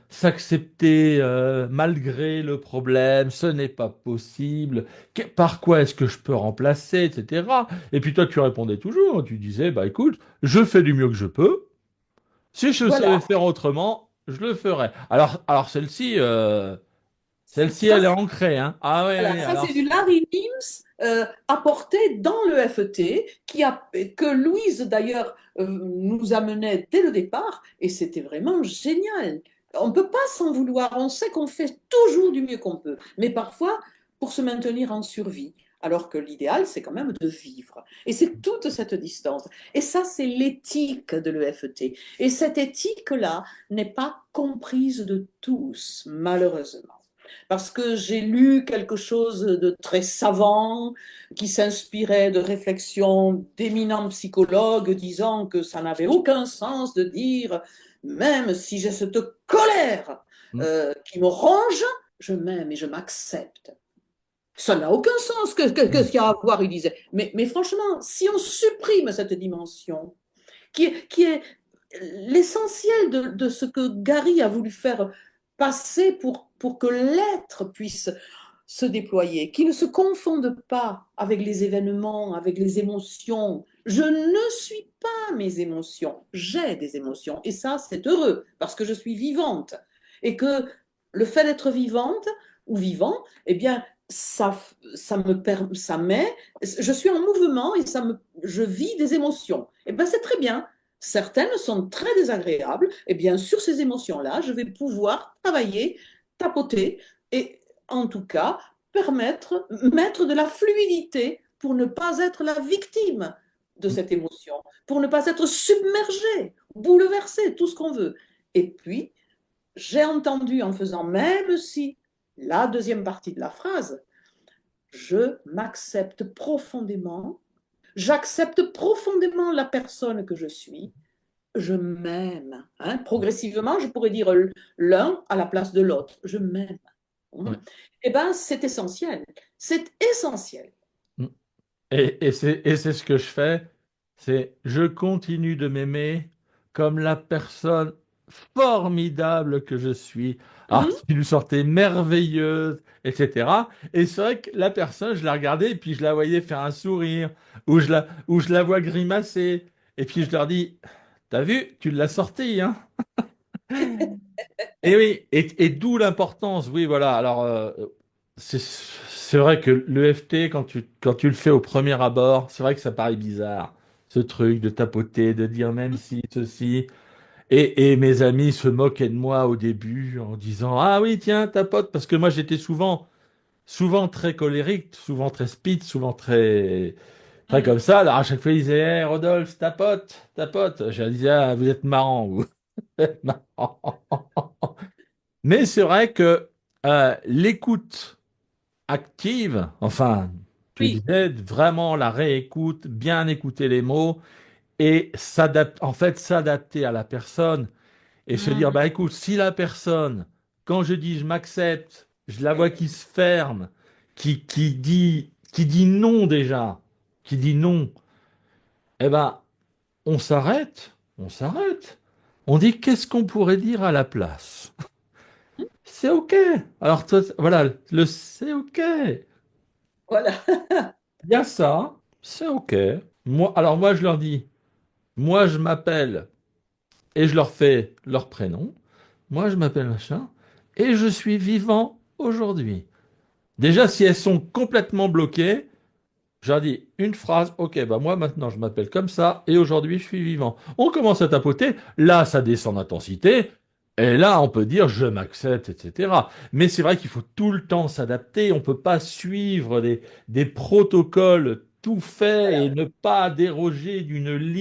s'accepter malgré le problème, ce n'est pas possible, par quoi est-ce que je peux remplacer, etc. Et puis toi, tu répondais toujours, tu disais, bah écoute, je fais du mieux que je peux, si je savais Voilà. faire autrement, je le ferais. Alors celle-ci, Ça, elle est ancrée, hein. Ah oui, voilà, oui, ça alors, c'est du Larry Mims apporté dans le FET, que Louise d'ailleurs nous amenait dès le départ, et c'était vraiment génial. On ne peut pas s'en vouloir, on sait qu'on fait toujours du mieux qu'on peut, mais parfois pour se maintenir en survie, alors que l'idéal c'est quand même de vivre. Et c'est toute cette distance. Et ça c'est l'éthique de l'EFT. Et cette éthique-là n'est pas comprise de tous, malheureusement. Parce que j'ai lu quelque chose de très savant qui s'inspirait de réflexions d'éminents psychologues disant que ça n'avait aucun sens de dire, même si j'ai cette colère hmm, qui me ronge, je m'aime et je m'accepte. Ça n'a aucun sens que ce hmm. qu'il y a à voir, il disait. Mais franchement, si on supprime cette dimension, qui est l'essentiel de ce que Gary a voulu faire passer pour que l'être puisse se déployer, qui ne se confonde pas avec les événements, avec les émotions. Je ne suis pas mes émotions, j'ai des émotions. Et ça, c'est heureux, parce que je suis vivante. Et que le fait d'être vivante ou vivant, eh bien, ça met, je suis en mouvement et je vis des émotions. Et bien, c'est très bien. Certaines sont très désagréables. Et bien, sur ces émotions-là, je vais pouvoir travailler, tapoter et, en tout cas, mettre de la fluidité pour ne pas être la victime de cette émotion, pour ne pas être submergé, bouleversé, tout ce qu'on veut. Et puis, j'ai entendu en faisant, même si la deuxième partie de la phrase, je m'accepte profondément, j'accepte profondément la personne que je suis, je m'aime. Hein. Progressivement, je pourrais dire l'un à la place de l'autre. Je m'aime. Ouais. Hein. Eh bien, c'est essentiel. C'est essentiel. Hmm. Et c'est ce que je fais, c'est je continue de m'aimer comme la personne formidable que je suis. Ah, Hum. tu nous sortais merveilleuse, etc. Et c'est vrai que la personne, je la regardais et puis je la voyais faire un sourire, ou je la vois grimacer. Et puis je leur dis, t'as vu, tu l'as sorti, hein? Et oui, et d'où l'importance, oui, voilà. Alors, c'est vrai que l'EFT, quand tu le fais au premier abord, c'est vrai que ça paraît bizarre, ce truc de tapoter, de dire même si, ceci. Et mes amis se moquaient de moi au début en disant, ah oui, tiens, tapote, parce que moi j'étais souvent très colérique, souvent très speed, souvent très, très comme Hum. ça. Alors à chaque fois, ils disaient, hey, Rodolphe, tapote, tapote. Je leur disais, ah, vous êtes marrant, vous. Vous êtes marrant. Mais c'est vrai que l'écoute active, enfin, tu Oui. disais vraiment la réécoute, bien écouter les mots et s'adapter à la personne et se dire, Hum. bah écoute, si la personne, quand je dis je m'accepte, je la vois qui se ferme, qui dit non déjà, qui dit non, eh ben, on s'arrête. On dit qu'est-ce qu'on pourrait dire à la place? C'est OK. Alors, toi, voilà, le c'est OK. Voilà. Il y a ça, c'est OK. Alors moi, je leur dis, moi, je m'appelle, et je leur fais leur prénom. Moi, je m'appelle machin, et je suis vivant aujourd'hui. Déjà, si elles sont complètement bloquées, je leur dis une phrase, OK, bah moi, maintenant, je m'appelle comme ça, et aujourd'hui, je suis vivant. On commence à tapoter, là, ça descend d'intensité, et là, on peut dire je m'accepte, etc. Mais c'est vrai qu'il faut tout le temps s'adapter. On ne peut pas suivre des protocoles tout faits et Voilà. ne pas déroger d'une ligne.